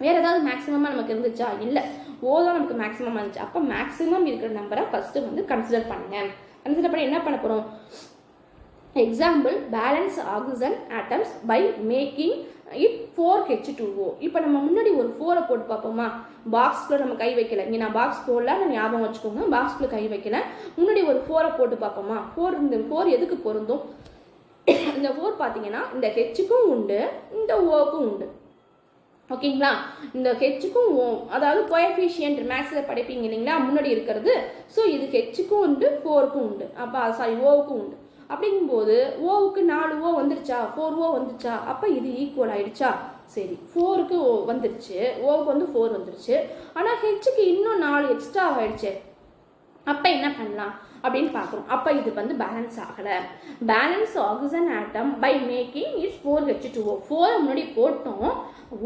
வேறு ஏதாவது மேக்ஸிமமாக நமக்கு இருந்துச்சா, இல்லை, O தான் நமக்கு மேக்ஸிமம் இருந்துச்சு. அப்போ மேக்ஸிமம் இருக்கிற நம்பரை ஃபஸ்ட்டு வந்து கன்சிடர் பண்ணுங்க. கன்சிடர் பண்ணி என்ன பண்ண போகிறோம், example balance oxygen atoms by making it 4H2O. இப்போ நம்ம முன்னாடி ஒரு 4 போட்டு பார்ப்போமா, பாக்ஸ்குள்ளே நம்ம கை வைக்கல. இங்கே நான் பாக்ஸ் போடல, நான் ஞாபகம் வச்சுக்கோங்க, பாக்ஸ்குள்ளே கை வைக்கல. முன்னாடி ஒரு 4 போட்டு பார்ப்போமா. 4 எதுக்கு பொருந்தும், இந்த 4 பார்த்தீங்கன்னா இந்த Hக்கும் உண்டு, இந்த Oக்கும் உண்டு. ஓகேங்களா, இந்த Hக்கும் O, அதாவது கோஎஃபிஷியன்ட் மேக்ஸில் படிப்பீங்க இல்லைங்களா, முன்னாடி இருக்கிறது. ஸோ இது Hக்கும் உண்டு, 4க்கும் உண்டு, அப்போ சாரி Oவுக்கும் உண்டு. அப்படிங்கும்போது ஓவுக்கு 4 O வந்துருச்சா, 4 O வந்துருச்சா, அப்போ இது ஈக்குவல் ஆயிடுச்சா. சரி, 4க்கு வந்துருச்சு, ஓவுக்கு வந்து 4 வந்துருச்சு. ஆனால் Hக்கு இன்னும் 4 எக்ஸ்ட்ரா ஆயிடுச்சு. அப்போ என்ன பண்ணலாம் அப்படின்னு பார்க்குறோம். அப்போ இது வந்து பேலன்ஸ் ஆகலை. Balance oxygen atom by making is 4H2O. 4 முன்னாடி போட்டோம்,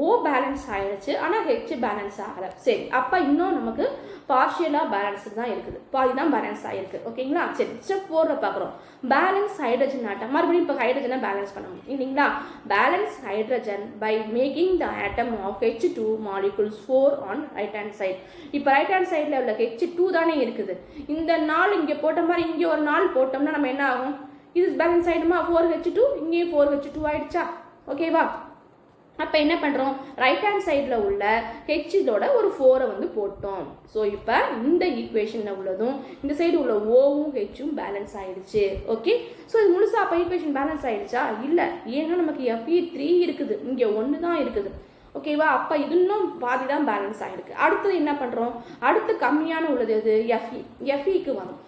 O பேலன்ஸ் ஆகிடுச்சு, ஆனால் H பேலன்ஸ் ஆகலை. சரி, அப்போ இன்னும் நமக்கு பார்ஷியலாக பேலன்ஸ் தான் இருக்குது, பாதி தான் பேலன்ஸ் ஆகிருக்கு. ஓகேங்களா, சரி, ஸ்டெப் 4ல் பார்க்குறோம். பேலன்ஸ் ஹைட்ரஜன் ஆட்டம், மறுபடியும் இப்போ ஹைட்ரஜனை பேலன்ஸ் பண்ணணும் இல்லைங்களா. Balance hydrogen by making the atom of H2 molecules 4 on right hand side. இப்போ ரைட் ஹேண்ட் சைடில் உள்ள H2 தானே இருக்குது. இந்த 4 இங்கே போட்ட மாதிரி இங்கே ஒரு 4 போட்டோம்னா நம்ம என்ன ஆகும், இது பேலன்ஸ் ஆகிடுமா, 4H2, இங்கேயும் 4H2 ஆகிடுச்சா. ஓகேவா, அப்போ என்ன பண்ணுறோம், ரைட் ஹேண்ட் சைடில் உள்ள ஹெச்சோட ஒரு 4 வந்து போட்டோம். ஸோ இப்போ இந்த ஈக்குவேஷனில் உள்ளதும் இந்த சைடு உள்ள ஓவும் ஹெச்சும் பேலன்ஸ் ஆயிடுச்சு. ஓகே, ஸோ இது முழுசா அப்போ ஈக்குவேஷன் பேலன்ஸ் ஆயிடுச்சா? இல்லை, ஏன்னா நமக்கு Fe3 இருக்குது, இங்கே 1 தான் இருக்குது. ஓகேவா, அப்போ இது இன்னும் பாதி தான் பேலன்ஸ் ஆகிருக்கு. அடுத்தது என்ன பண்ணுறோம், அடுத்து கம்மியான உள்ளது எது? Feக்கு வரும்.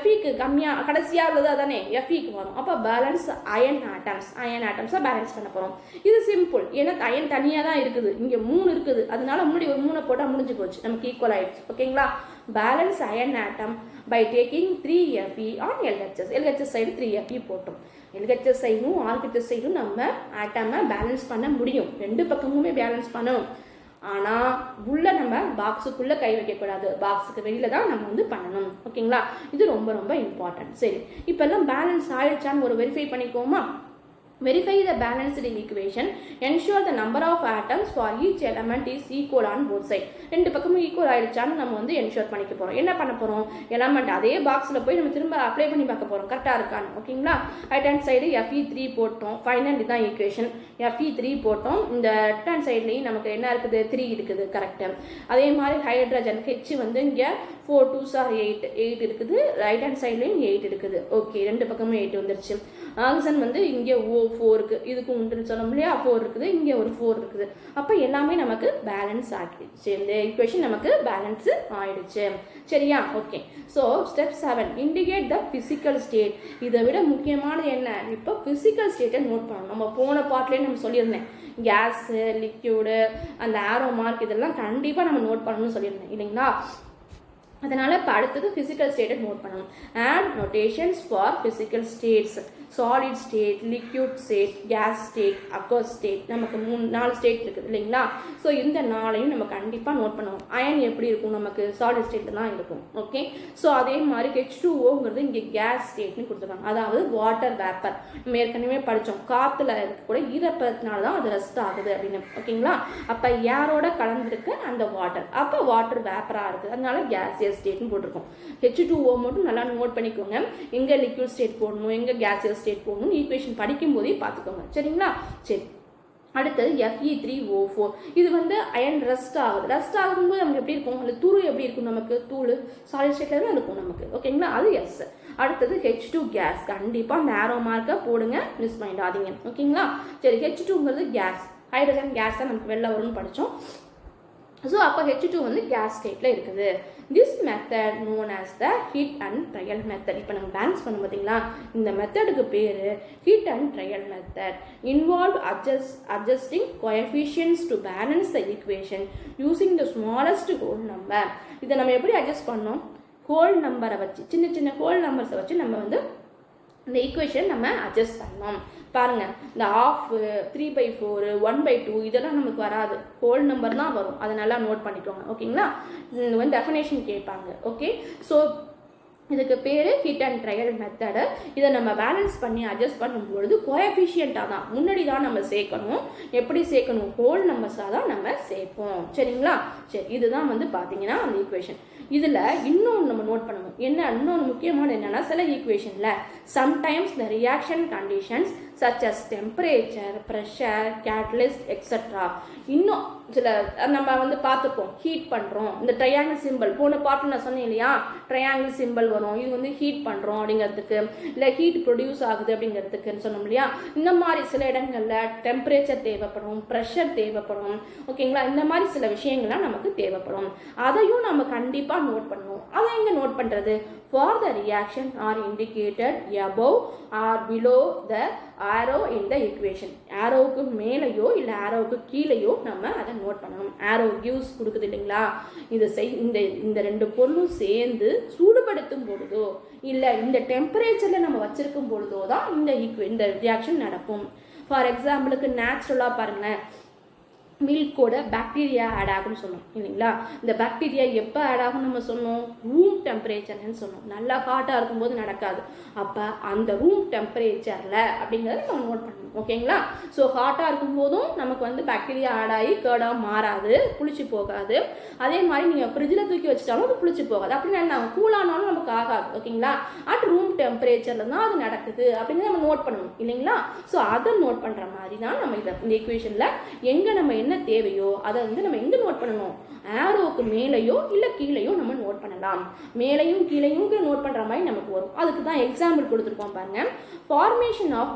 Feக்கு கம்மியாக கடைசியாக உள்ளது அதானே, Feக்கு வரும். அப்போ பேலன்ஸ் அயன் ஆட்டம்ஸை பேலன்ஸ் பண்ண போகிறோம். இது சிம்பிள், ஏன்னா அயன் தனியாக தான் இருக்குது, இங்கே 3 இருக்குது, அதனால முன்னாடி ஒரு 3 போட்டால் முடிஞ்சு போச்சு, நமக்கு ஈக்குவல் ஆயிடுச்சு. ஓகேங்களா, balance iron atom by taking 3 Fe on LHS side 3 Fe போட்டோம். LHS சைடும் RHS சைடும் நம்ம ஆட்டமை பேலன்ஸ் பண்ண முடியும், ரெண்டு பக்கமுமே பேலன்ஸ் பண்ணணும். ஆனால் உள்ள நம்ம பாக்ஸுக்குள்ளே கை வைக்கக்கூடாது, பாக்ஸுக்கு வெளியில் தான் நம்ம வந்து பண்ணணும். ஓகேங்களா, இது ரொம்ப ரொம்ப இம்பார்ட்டன்ட். சரி, இப்போ எல்லாம் பேலன்ஸ் ஆயிடுச்சான்னு ஒரு verify பண்ணிக்கோமா. Verify the balanced equation. Ensure the number of atoms for each element is equal on both sides. ரெண்டு பக்கமும் ஈக்குவல் ஆயிடுச்சான்னு நம்ம வந்து என்ஷூர் பண்ணிக்க போகிறோம். என்ன பண்ண போகிறோம், எலமெண்ட் அதே பாக்ஸில் போய் நம்ம திரும்ப அப்ளை பண்ணி பார்க்க போகிறோம், கரெக்டாக இருக்கான்னு. ஓகேங்களா, ரைட் ஹேண்ட் சைடு Fe3 போட்டோம், ஃபைனல் இதுதான் ஈக்குவேஷன். Fe3 போட்டோம், இந்த லெஃப்ட் ஹேண்ட் சைட்லேயும் நமக்கு என்ன இருக்குது, 3 இருக்குது, கரெக்டு. அதே மாதிரி ஹைட்ரஜன் H வந்து இங்கே 4 2s are 8 இருக்குது, ரைட் ஹேண்ட் சைட்லேயும் 8 இருக்குது. ஓகே, ரெண்டு பக்கமும் 8 வந்துருச்சு. ஆக்சிஜன் வந்து இங்கே O4 இருக்குது, இதுக்கு உண்டுன்னு சொன்னோம் இல்லையா, 4 இருக்குது, இங்கே ஒரு 4 இருக்குது. அப்போ எல்லாமே நமக்கு பேலன்ஸ் ஆகிடுச்சு, இந்த ஈக்குவேஷன் நமக்கு பேலன்ஸ் ஆயிடுச்சு. சரியா, okay. So step 7, indicate the physical state. இதை விட முக்கியமானது என்ன, இப்போ ஃபிசிக்கல் ஸ்டேட்டை நோட் பண்ணணும். நம்ம போன பார்ட்லேயே நம்ம சொல்லியிருந்தேன், கேஸு, லிக்யூடு, அந்த ஆரோ மார்க் இதெல்லாம் கண்டிப்பாக நம்ம நோட் பண்ணணும்னு சொல்லியிருந்தேன் இல்லைங்களா. அதனால் இப்போ அடுத்தது ஃபிசிக்கல் ஸ்டேட்டை நோட் பண்ணணும். Add notations for physical states. Solid state, liquid state, gas state, aqueous state, நமக்கு 4 ஸ்டேட் இருக்குது இல்லைங்களா. ஸோ இந்த 4ஐயும் நம்ம கண்டிப்பாக நோட் பண்ணுவோம். அயன் எப்படி இருக்கும், நமக்கு சாலிட் ஸ்டேட்டில் தான் இருக்கும். ஓகே, ஸோ அதே மாதிரி H2Oங்கிறது இங்கே கேஸ் ஸ்டேட்னு கொடுத்துருக்காங்க, அதாவது வாட்டர் வேப்பர். நம்ம ஏற்கனவே படித்தோம், காற்றுல இருக்கக்கூட ஈரப்பதத்தினால தான் அது ரெஸ்ட் ஆகுது அப்படின்னு. ஓகேங்களா, அப்போ ஏரோட கலந்துருக்கு அந்த வாட்டர், அப்போ வாட்டர் வேப்பராக இருக்குது, அதனால கேசியஸ் ஸ்டேட்னு போட்டிருக்கோம். H2O மட்டும் நல்லா நோட் பண்ணிக்கோங்க, எங்கே லிக்யூட் ஸ்டேட் போடணும், எங்கே கேசியஸ் ஸ்டேட் போடணும், ஈக்குவேஷன் படிக்கும் போதே பார்த்துக்கோங்க. சரிங்களா, சரி. அடுத்தது Fe3O4. இது வந்து அயன் ரெஸ்ட் ஆகுது. ரெஸ்ட் ஆகும்போது நமக்கு எப்படி இருக்கும், அந்த தூள் எப்படி இருக்கும், நமக்கு தூள் சாலிட் ஸ்டேட்ல தான் இருக்கும் நமக்கு. ஓகேங்களா, அது எஸ். அடுத்தது H2 கேஸ். கண்டிப்பாக அந்த ஆரோ மார்க்கை போடுங்க, மிஸ் பண்ணிடாதீங்க. ஓகேங்களா, சரி. H2ங்கிறது கேஸ், ஹைட்ரஜன் கேஸ் தான் நமக்கு வெளில வரும்னு படித்தோம். ஸோ அப்போ H2 வந்து கேஸ் ஸ்டேட்டில் இருக்குது. This method known as the heat and trial method. இப்போ நம்ம பேலன்ஸ் பண்ண பார்த்தீங்களா, இந்த மெத்தடுக்கு பேர் heat and trial method. Involve adjusting coefficients to balance the equation using the smallest whole number. இதை நம்ம எப்படி அட்ஜஸ்ட் பண்ணோம், ஹோல் நம்பரை வச்சு, சின்ன சின்ன ஹோல் நம்பர்ஸை வச்சு நம்ம வந்து இந்த ஈக்குவேஷன் நம்ம அட்ஜஸ்ட் பண்ணோம். பாருங்க, இந்த ஆஃப், 3/4, 1/2 இதெல்லாம் நமக்கு வராது, ஹோல் நம்பர் தான் வரும். அதை நல்லா நோட் பண்ணிக்கோங்க. ஓகேங்களா, இது வந்து டெஃபினேஷன் கேட்பாங்க. ஓகே, ஸோ இதுக்கு பேர் ஹீட் அண்ட் ட்ரையல் மெத்தடு. இதை நம்ம பேலன்ஸ் பண்ணி அட்ஜஸ்ட் பண்ணும்பொழுது கோஎஃபிஷியண்ட்டாக தான் முன்னாடி தான் நம்ம சேர்க்கணும். எப்படி சேர்க்கணும், ஹோல் நம்பர்ஸாக தான் நம்ம சேர்ப்போம். சரிங்களா, சரி. இதுதான் வந்து பார்த்தீங்கன்னா அந்த ஈக்குவேஷன். இதில் இன்னொன்று நம்ம நோட் பண்ணணும், என்ன இன்னொன்று முக்கியமான என்னென்னா, சில ஈக்குவேஷனில் sometimes the reaction conditions such as temperature, pressure, catalyst, etc. இன்னும் சில நம்ம வந்து பார்த்துப்போம், ஹீட் பண்ணுறோம், இந்த ட்ரையாங்கிள் சிம்பிள் போன பார்ட்டில் நான் சொன்னேன் இல்லையா, ட்ரையாங்கிள் சிம்பிள் வரும், இது வந்து ஹீட் பண்ணுறோம் அப்படிங்கிறதுக்கு, இல்லை ஹீட் ப்ரொடியூஸ் ஆகுது அப்படிங்கிறதுக்குன்னு சொன்னோம் இல்லையா. இந்த மாதிரி சில இடங்களில் டெம்பரேச்சர் தேவைப்படும், ப்ரெஷர் தேவைப்படும். ஓகேங்களா, இந்த மாதிரி சில விஷயங்கள்லாம் நமக்கு தேவைப்படும், அதையும் நம்ம கண்டிப்பாக நோட் பண்ணணும். அதை எங்கே நோட் பண்ணுறது, for the reaction are indicated above or below the arrow in the equation. arrowக்கு மேலேயோ இல்லை arrowக்கு கீழேயோ நம்ம அதை நோட் பண்ணணும். arrow gives கொடுக்குது இல்லைங்களா, இந்த ரெண்டு பொருளும் சேர்ந்து சூடுபடுத்தும் பொழுதோ இல்லை இந்த டெம்பரேச்சரில் நம்ம வச்சிருக்கும் பொழுதோ தான் இந்த ரியாக்ஷன் நடக்கும். ஃபார் எக்ஸாம்பிளுக்கு நேச்சுரலாக பாருங்களேன், மில்கோட பாக்டீரியா ஆட் ஆகும்னு சொன்னோம் இல்லைங்களா. இந்த பாக்டீரியா எப்போ ஆட் ஆகும் நம்ம சொன்னோம், ரூம் டெம்பரேச்சர்னு சொன்னோம். நல்லா ஹாட்டாக இருக்கும்போது நடக்காது. அப்போ அந்த ரூம் டெம்பரேச்சரில் அப்படிங்கிறத நம்ம நோட் பண்ணணும். இருக்கணும். ஓகேங்களா? ஸோ ஹாட்டாக இருக்கும்போதும் நமக்கு வந்து பாக்டீரியா ஆட் ஆகி கேர்டாக மாறாது, புளிச்சு போகாது. அதே மாதிரி நீங்கள் ஃப்ரிட்ஜில் தூக்கி வச்சிட்டாலும் அது புளிச்சு போகாது. அப்படின்னு என்ன கூலானாலும் நமக்கு ஆகாது. ஓகேங்களா? அட் ரூம் டெம்பரேச்சரில் தான் அது நடக்குது அப்படின்னு நம்ம நோட் பண்ணணும் இல்லைங்களா? ஸோ அதை நோட் பண்ணுற மாதிரி தான் நம்ம இந்த ஈக்குவேஷனில் எங்கே நம்ம என்ன தேவையோ அதை வந்து நம்ம எங்கே நோட் பண்ணணும், ஆரோவுக்கு மேலேயோ இல்லை கீழேயோ நம்ம நோட் பண்ணலாம். மேலையும் கீழையும் நோட் பண்ணுற மாதிரி நமக்கு வரும். அதுக்கு தான் எக்ஸாம்பிள் கொடுத்துருக்கோம் பாருங்க. ஃபார்மேஷன் ஆஃப்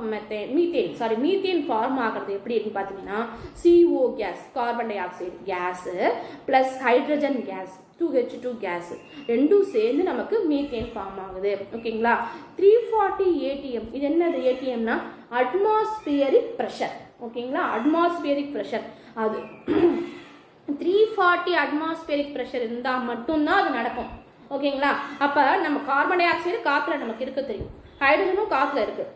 மீத்தேன் ஃபார்ம் ஆகிறது எப்படி இருக்குன்னு பார்த்தீங்கன்னா, CO gas, carbon dioxide gas plus hydrogen gas 2H2 gas ரெண்டும் சேர்ந்து நமக்கு மீத்தேன் ஃபார்ம் ஆகுது. ஓகேங்களா? 340 ATM, இது என்னது ATMனா அட்மாஸ்பியரிக் ப்ரெஷர். ஓகேங்களா? அட்மாஸ்பியரிக் ப்ரெஷர் அது 340 அட்மாஸ்பியரிக் ப்ரெஷர் இருந்தால் மட்டும்தான் அது நடக்கும். ஓகேங்களா? அப்போ நம்ம கார்பன் டை ஆக்சைடு காற்றுல நமக்கு இருக்க தெரியும், ஹைட்ரஜனும் காற்றுல இருக்குது.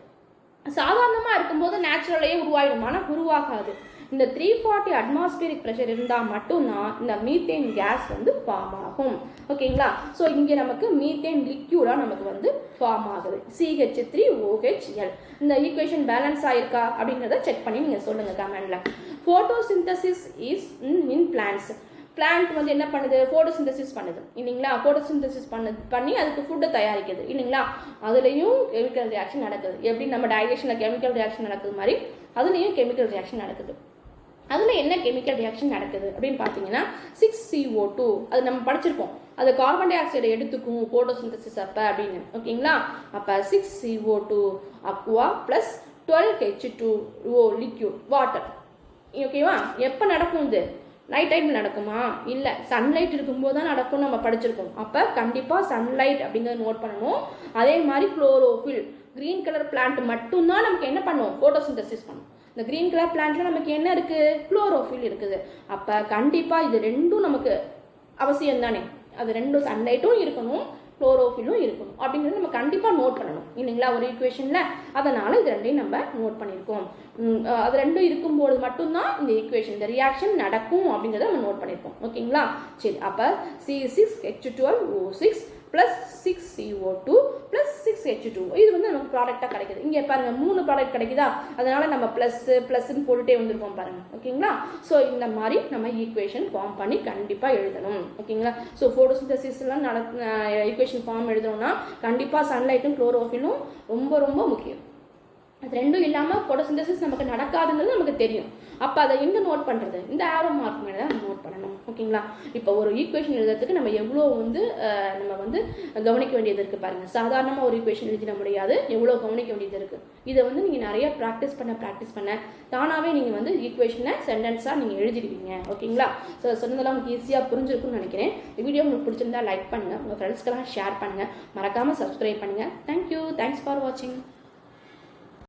சாதாரணமாக இருக்கும்போது நேச்சுரலையே உருவாயிடும், ஆனால் உருவாகாது. இந்த 340 அட்மாஸ்பியரிக் ப்ரெஷர் இருந்தால் மட்டும்தான் இந்த மீத்தேன் கேஸ் வந்து ஃபார்ம் ஆகும். ஓகேங்களா? ஸோ இங்கே நமக்கு மீத்தேன் லிக்யூடாக நமக்கு வந்து ஃபார்ம் ஆகுது. CH3OHL. இந்த ஈக்குவேஷன் பேலன்ஸ் ஆயிருக்கா அப்படிங்கிறத செக் பண்ணி நீங்கள் சொல்லுங்கள் கமெண்டில். Photosynthesis is in plants. Plant வந்து என்ன பண்ணுது, ஃபோட்டோசிந்தசிஸ் பண்ணுது இல்லைங்களா? ஃபோட்டோசிந்தசிஸ் பண்ணி அதுக்கு ஃபுட்டை தயாரிக்குது இல்லைங்களா? அதுலேயும் கெமிக்கல் ரியாக்ஷன் நடக்குது. எப்படி நம்ம டைஜஷனில் கெமிக்கல் ரியாக்ஷன் நடக்குது மாதிரி அதுலேயும் கெமிக்கல் ரியாக்ஷன் நடக்குது. அதில் என்ன கெமிக்கல் ரியாக்ஷன் நடக்குது அப்படின்னு பார்த்தீங்கன்னா 6CO2, அது நம்ம படிச்சிருப்போம். அது கார்பன் டை ஆக்சைடை எடுத்துக்கும் ஃபோட்டோசிந்தசிஸ் அப்போ அப்படின்னு. ஓகேங்களா? அப்போ 6CO2 Aqua plus 12H2O liquid water. ஓகேவா? எப்போ நடக்கும் இது? நைட் டைமில் நடக்குமா? இல்லை, சன்லைட் இருக்கும்போது தான் நடக்கும்னு நம்ம படிச்சிருக்கோம். அப்போ கண்டிப்பாக சன்லைட் அப்படிங்கிறத நோட் பண்ணணும். அதே மாதிரி குளோரோஃபில், க்ரீன் கலர் பிளான்ட் மட்டும்தான் நமக்கு என்ன பண்ணும், ஃபோட்டோசிந்தசிஸ் பண்ணும். இந்த க்ரீன் கலர் பிளான்ட்ல நமக்கு என்ன இருக்குது, குளோரோஃபில் இருக்குது. அப்போ கண்டிப்பாக இது ரெண்டும் நமக்கு அவசியம் தானே. அது ரெண்டும் சன்லைட்டும் இருக்கணும், குளோரோஃபிலும் இருக்கணும் அப்படிங்கிறது நம்ம கண்டிப்பாக நோட் பண்ணணும் இல்லைங்களா ஒரு ஈக்குவேஷனில். அதனால் இது ரெண்டையும் நம்ம நோட் பண்ணியிருக்கோம். அது ரெண்டும் இருக்கும்போது மட்டும்தான் இந்த ஈக்குவேஷன், இந்த ரியாக்ஷன் நடக்கும் அப்படிங்கிறத நம்ம நோட் பண்ணியிருக்கோம். ஓகேங்களா? சரி, அப்போ C6H12O6 plus 6CO2 plus 6H2 இது வந்து நமக்கு ப்ராடக்டாக கிடைக்குது. இங்கே பாருங்கள் 3 ப்ராடக்ட் கிடைக்குதா, அதனால் நம்ம ப்ளஸ்ன்னு போட்டுகிட்டே வந்துருக்கோம் பாருங்கள். ஓகேங்களா? ஸோ இந்த மாதிரி நம்ம ஈக்குவேஷன் ஃபார்ம் பண்ணி கண்டிப்பாக எழுதணும். ஓகேங்களா? ஸோ ஃபோட்டோசிந்தசிஸ்லாம் ஈக்குவேஷன் ஃபார்ம் எழுதணும்னா கண்டிப்பாக சன்லைட்டும் குளோரோஃபிலும் ரொம்ப ரொம்ப முக்கியம். அது ரெண்டும் இல்லாமல் ஃபோட்டோசிந்தசிஸ் நமக்கு நடக்காதுங்கிறது நமக்கு தெரியும். அப்போ அதை எங்கே நோட் பண்ணுறது, இந்த ஆரோ மார்க் மேலே தான் நோட் பண்ணணும். ஓகேங்களா? இப்போ ஒரு ஈக்குவேஷன் எழுதுறதுக்கு நம்ம எவ்வளோ வந்து நம்ம வந்து கவனிக்க வேண்டியது இருக்குது பாருங்கள். சாதாரணமாக ஒரு ஈக்குவேஷன் எழுதிட முடியாது, எவ்வளோ கவனிக்க வேண்டியது இருக்குது. இதை வந்து நீங்கள் நிறைய ப்ராக்டிஸ் பண்ண தானாகவே நீங்கள் வந்து ஈக்குவேஷனை சென்டென்ஸாக நீங்கள் எழுதிடுவீங்க. ஓகேங்களா? ஸோ சொன்னதெல்லாம் உங்களுக்கு ஈஸியாக புரிஞ்சிருக்குன்னு நினைக்கிறேன். இந்த வீடியோ உங்களுக்கு பிடிச்சிருந்தா லைக் பண்ணுங்கள், உங்கள் ஃப்ரெண்ட்ஸ்க்கெல்லாம் ஷேர் பண்ணுங்கள், மறக்காமல் சப்ஸ்கிரைப் பண்ணுங்கள். தேங்க்யூ, தேங்க்ஸ் ஃபார் வாட்சிங்.